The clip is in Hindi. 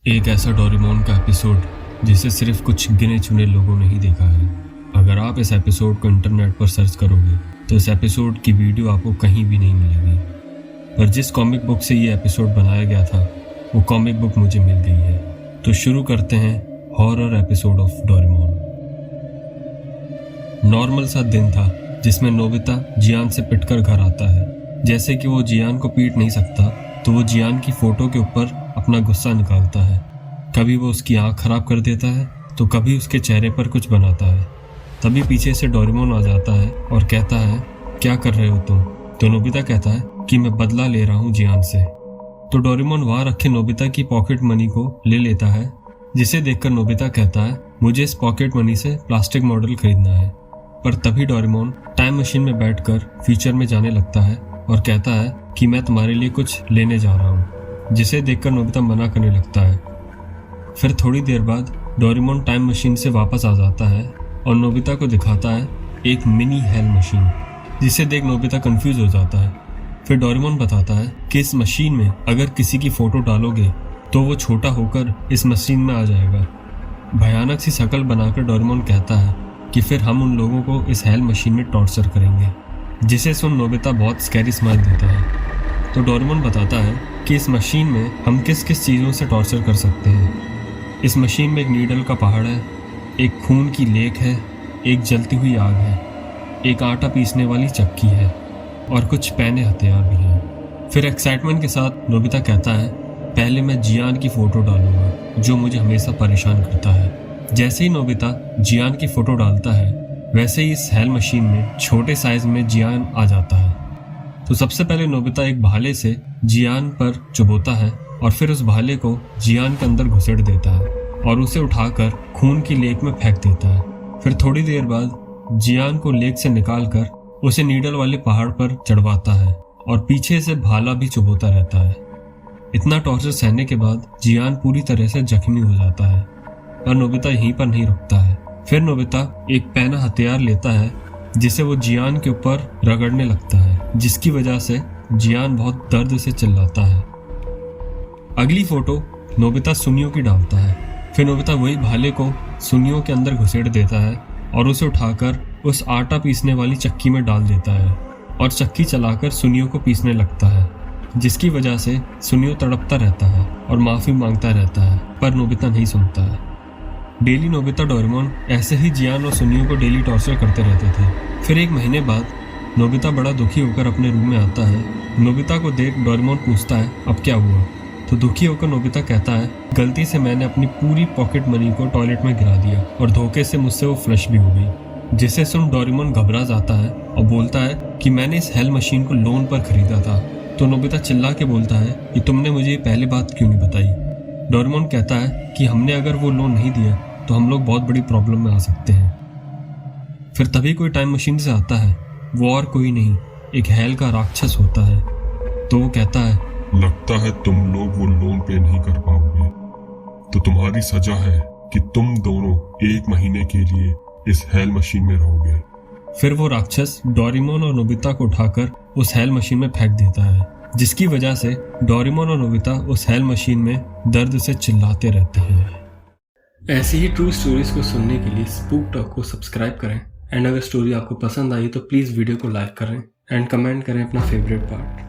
एक ऐसा डोरेमोन का एपिसोड जिसे सिर्फ कुछ गिने चुने लोगों ने ही देखा है। अगर आप इस एपिसोड को इंटरनेट पर सर्च करोगे तो इस एपिसोड की वीडियो आपको कहीं भी नहीं मिलेगी। पर जिस कॉमिक बुक से ये एपिसोड बनाया गया था वो कॉमिक बुक मुझे मिल गई है। तो शुरू करते हैं horror episode of Doraemon. Normal सा दिन था जिसमें नोबिता जियान से पिटकर घर आता है। जैसे कि वो जियान को पीट नहीं सकता तो वो जियान की फोटो के ऊपर अपना गुस्सा निकालता है। कभी वो उसकी आंख खराब कर देता है तो कभी उसके चेहरे पर कुछ बनाता है। तभी पीछे से डोरेमोन आ जाता है और कहता है, क्या कर रहे हो तुम? तो नोबिता कहता है कि मैं बदला ले रहा हूँ जियान से। तो डोरेमोन वहां रखे नोबिता की पॉकेट मनी को ले लेता है, जिसे देखकर नोबिता कहता है, मुझे इस पॉकेट मनी से प्लास्टिक मॉडल खरीदना है। पर तभी डोरेमोन टाइम मशीन में बैठकर फ्यूचर में जाने लगता है और कहता है कि मैं तुम्हारे लिए कुछ लेने जा रहा हूँ, जिसे देखकर नोबिता मना करने लगता है। फिर थोड़ी देर बाद डोरेमोन टाइम मशीन से वापस आ जाता है और नोबिता को दिखाता है एक मिनी हेल मशीन, जिसे देख नोबिता कंफ्यूज हो जाता है। फिर डोरेमोन बताता है कि इस मशीन में अगर किसी की फोटो डालोगे तो वो छोटा होकर इस मशीन में आ जाएगा। भयानक सी शक्ल बनाकर डोरेमोन कहता है कि फिर हम उन लोगों को इस हेल मशीन में टॉर्चर करेंगे, जिसे सुन नोबिता बहुत स्कैरी स्माइल देता है। तो डोरेमोन बताता है कि इस मशीन में हम किस किस चीज़ों से टॉर्चर कर सकते हैं। इस मशीन में एक नीडल का पहाड़ है, एक खून की लेक है, एक जलती हुई आग है, एक आटा पीसने वाली चक्की है और कुछ पैने हथियार भी हैं। फिर एक्साइटमेंट के साथ नोबिता कहता है, पहले मैं जियान की फ़ोटो डालूंगा जो मुझे हमेशा परेशान करता है। जैसे ही नोबिता जियान की फ़ोटो डालता है वैसे ही इस हेल मशीन में छोटे साइज में जियान आ जाता है। तो सबसे पहले नोबिता एक भाले से जियान पर चुभोता है और फिर उस भाले को जियान के अंदर घुसेड़ देता है और उसे उठाकर खून की लेक में फेंक देता है। फिर थोड़ी देर बाद जियान को लेक से निकालकर उसे नीडल वाले पहाड़ पर चढ़वाता है और पीछे से भाला भी चुभोता रहता है। इतना टॉर्चर सहने के बाद जियान पूरी तरह से जख्मी हो जाता है, पर नोबिता यहीं पर नहीं रुकता है। फिर नोबिता एक पैना हथियार लेता है जिसे वो जियान के ऊपर रगड़ने लगता है, जिसकी वजह से जियान बहुत दर्द से चिल्लाता है। अगली फोटो नोबिता सुनियो की डालता है। फिर नोबिता वही भाले को सुनियो के अंदर घुसेड़ देता है और उसे उठाकर उस आटा पीसने वाली चक्की में डाल देता है और चक्की चलाकर सुनियो को पीसने लगता है, जिसकी वजह से सुनियो तड़पता रहता है और माफ़ी मांगता रहता है, पर नोबिता नहीं सुनता है। डेली नोबिता डोरेमोन ऐसे ही जियान और सुनियो को डेली टॉर्चर करते रहते थे। फिर एक महीने बाद नोबिता बड़ा दुखी होकर अपने रूम में आता है। नोबिता को देख डोरेमोन पूछता है, अब क्या हुआ? तो दुखी होकर नोबिता कहता है, गलती से मैंने अपनी पूरी पॉकेट मनी को टॉयलेट में गिरा दिया और धोखे से मुझसे वो फ्लश भी हो गई। जिसे सुन डोरेमोन घबरा जाता है और बोलता है कि मैंने इस हेल मशीन को लोन पर खरीदा था। तो नोबिता चिल्ला के बोलता है कि तुमने मुझे पहले बात क्यों नहीं बताई? डोरेमोन कहता है कि हमने अगर वो लोन नहीं दिया तो हम लोग बहुत बड़ी प्रॉब्लम में आ सकते हैं। फिर तभी कोई टाइम मशीन से आता है। वो और कोई नहीं, एक हेल का राक्षस होता है। तो वो कहता है, लगता है तुम लोग वो लोन पे नहीं कर पाओगे, तो तुम्हारी सजा है कि तुम दोनों 1 महीने के लिए इस हेल मशीन में रहोगे। फिर वो राक्षस डोरेमोन और नोबिता को उठाकर उस हेल मशीन में फेंक देता है, जिसकी वजह से डोरेमोन और नोबिता उस हेल मशीन में दर्द से चिल्लाते रहते हैं। ऐसी ही ट्रू स्टोरीज को सुनने के लिए स्पूक टॉक को सब्सक्राइब करें एंड अगर स्टोरी आपको पसंद आई तो प्लीज़ वीडियो को लाइक करें एंड कमेंट करें अपना फेवरेट पार्ट।